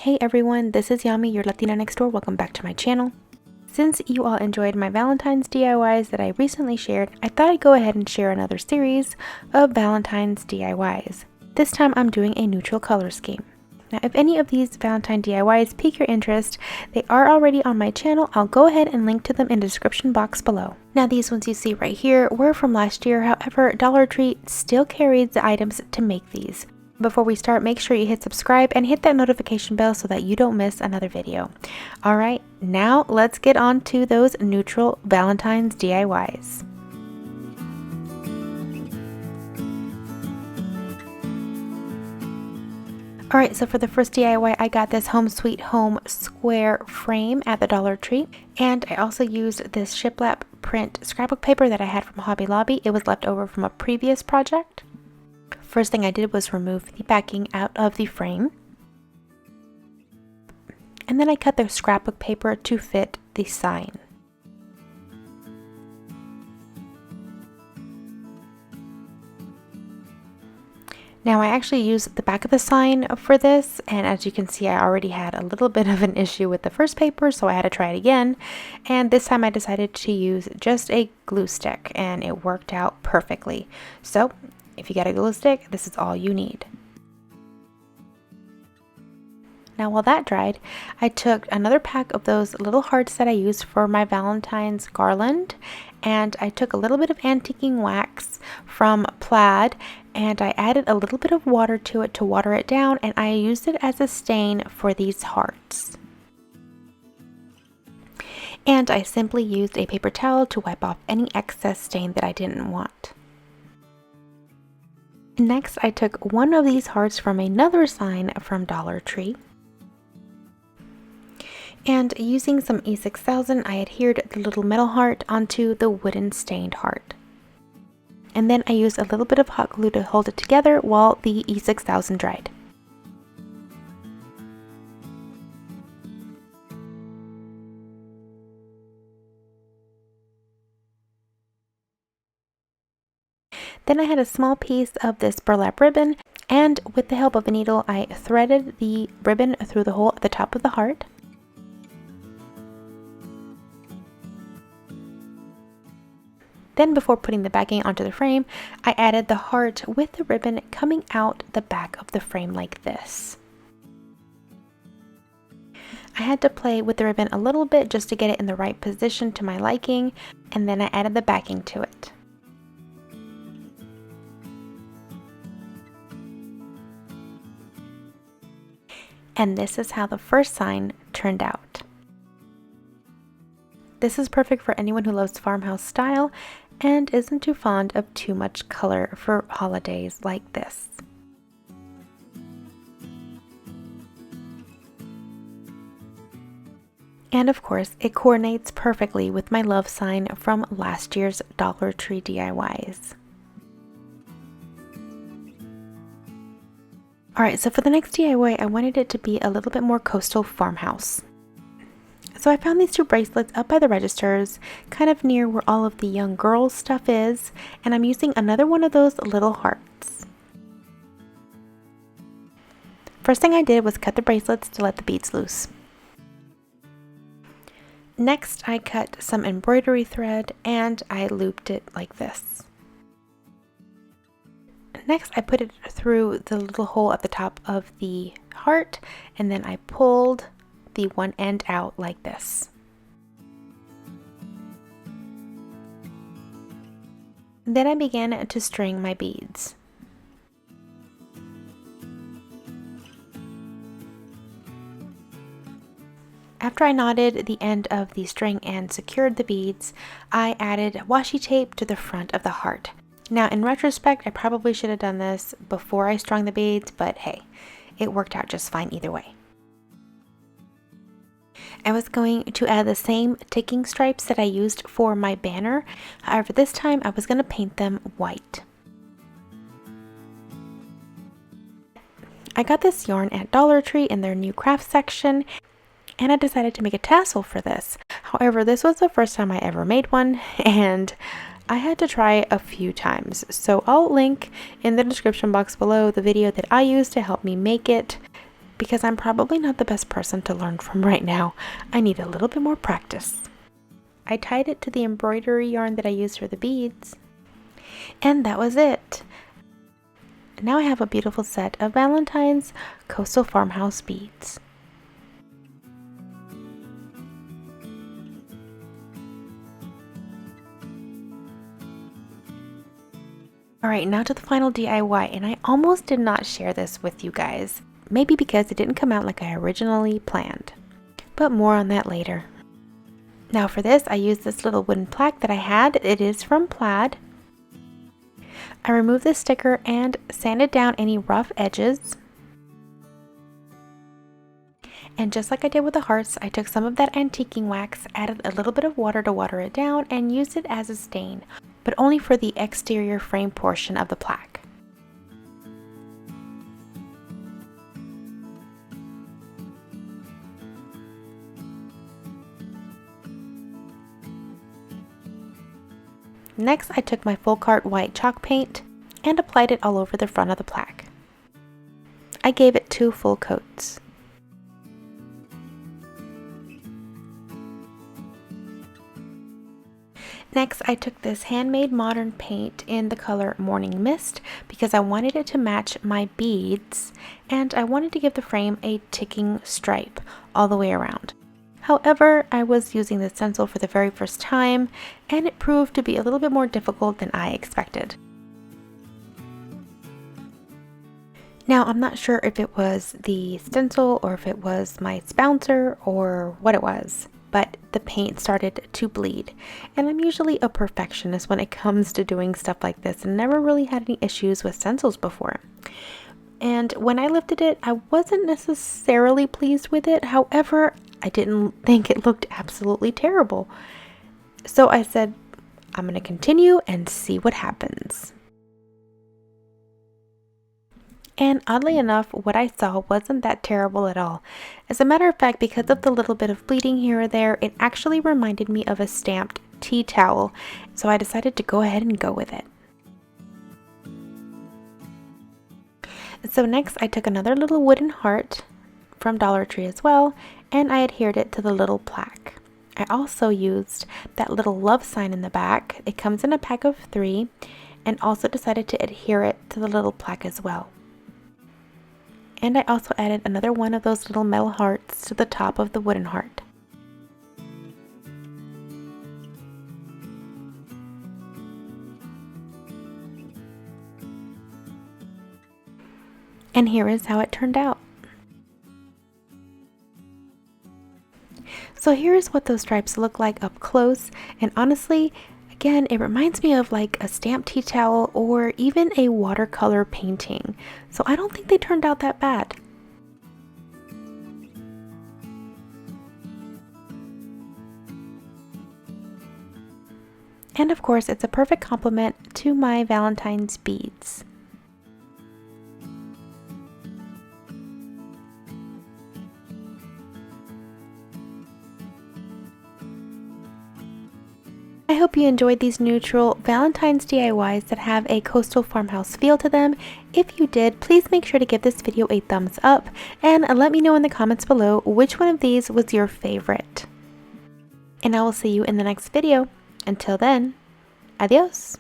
Hey everyone, this is Yami, your Latina next door. Welcome back to my channel. Since you all enjoyed my Valentine's DIYs that I recently shared, I thought I'd go ahead and share another series of Valentine's DIYs. This time I'm doing a neutral color scheme. Now if any of these Valentine DIYs pique your interest, they are already on my channel. I'll go ahead and link to them in the description box below. Now these ones you see right here were from last year, however Dollar Tree still carries the items to make these. Before we start, make sure you hit subscribe and hit that notification bell so that you don't miss another video. Alright, now let's get on to those neutral Valentine's DIYs. Alright, so for the first DIY, I got this Home Sweet Home square frame at the Dollar Tree. And I also used this shiplap print scrapbook paper that I had from Hobby Lobby. It was left over from a previous project. First thing I did was remove the backing out of the frame. And then I cut the scrapbook paper to fit the sign. Now I actually used the back of the sign for this, and as you can see I already had a little bit of an issue with the first paper, so I had to try it again. And this time I decided to use just a glue stick and it worked out perfectly. So if you get a glue stick, this is all you need. Now while that dried, I took another pack of those little hearts that I used for my Valentine's garland, and I took a little bit of antiquing wax from Plaid and I added a little bit of water to it to water it down, and I used it as a stain for these hearts. And I simply used a paper towel to wipe off any excess stain that I didn't want. Next, I took one of these hearts from another sign from Dollar Tree. And using some E6000, I adhered the little metal heart onto the wooden stained heart. And then I used a little bit of hot glue to hold it together while the E6000 dried. Then I had a small piece of this burlap ribbon, and with the help of a needle I threaded the ribbon through the hole at the top of the heart. Then before putting the backing onto the frame, I added the heart with the ribbon coming out the back of the frame like this. I had to play with the ribbon a little bit just to get it in the right position to my liking, and then I added the backing to it. And this is how the first sign turned out. This is perfect for anyone who loves farmhouse style and isn't too fond of too much color for holidays like this. And of course, it coordinates perfectly with my love sign from last year's Dollar Tree DIYs. Alright, so for the next DIY, I wanted it to be a little bit more coastal farmhouse. So I found these two bracelets up by the registers, kind of near where all of the young girls stuff is, and I'm using another one of those little hearts. First thing I did was cut the bracelets to let the beads loose. Next, I cut some embroidery thread and I looped it like this. Next, I put it through the little hole at the top of the heart, and then I pulled the one end out like this. Then I began to string my beads. After I knotted the end of the string and secured the beads, I added washi tape to the front of the heart. Now in retrospect, I probably should have done this before I strung the beads, but hey, it worked out just fine either way. I was going to add the same ticking stripes that I used for my banner, however this time I was going to paint them white. I got this yarn at Dollar Tree in their new craft section, and I decided to make a tassel for this. However, this was the first time I ever made one, and I had to try a few times, so I'll link in the description box below the video that I used to help me make it. because I'm probably not the best person to learn from right now. I need a little bit more practice. I tied it to the embroidery yarn that I used for the beads, and that was it. Now I have a beautiful set of Valentine's Coastal Farmhouse beads. Alright, now to the final DIY, and I almost did not share this with you guys. Maybe because it didn't come out like I originally planned. But more on that later. Now for this, I used this little wooden plaque that I had. It is from plaid. I removed the sticker and sanded down any rough edges. And just like I did with the hearts, I took some of that antiquing wax, added a little bit of water to water it down, and used it as a stain, but only for the exterior frame portion of the plaque. Next, I took my full cart white chalk paint and applied it all over the front of the plaque. I gave it 2 full coats. Next, I took this handmade modern paint in the color Morning Mist because I wanted it to match my beads, and I wanted to give the frame a ticking stripe all the way around. However, I was using this stencil for the very first time, and it proved to be a little bit more difficult than I expected. Now, I'm not sure if it was the stencil or if it was my spouncer or what it was, but the paint started to bleed. And I'm usually a perfectionist when it comes to doing stuff like this and never really had any issues with stencils before. And when I lifted it, I wasn't necessarily pleased with it. However, I didn't think it looked absolutely terrible. So I said, I'm going to continue and see what happens. And oddly enough, what I saw wasn't that terrible at all. As a matter of fact, because of the little bit of bleeding here or there, it actually reminded me of a stamped tea towel. So I decided to go ahead and go with it. So next I took another little wooden heart from Dollar Tree as well, and I adhered it to the little plaque. I also used that little love sign in the back. It comes in a pack of 3, and also decided to adhere it to the little plaque as well. And I also added another one of those little metal hearts to the top of the wooden heart. And here is how it turned out. So here is what those stripes look like up close, and honestly, again, it reminds me of like a stamped tea towel or even a watercolor painting. So I don't think they turned out that bad. And of course, it's a perfect complement to my Valentine's beads. I hope you enjoyed these neutral Valentine's DIYs that have a coastal farmhouse feel to them. If you did, please make sure to give this video a thumbs up and let me know in the comments below which one of these was your favorite. And I will see you in the next video. Until then, adios!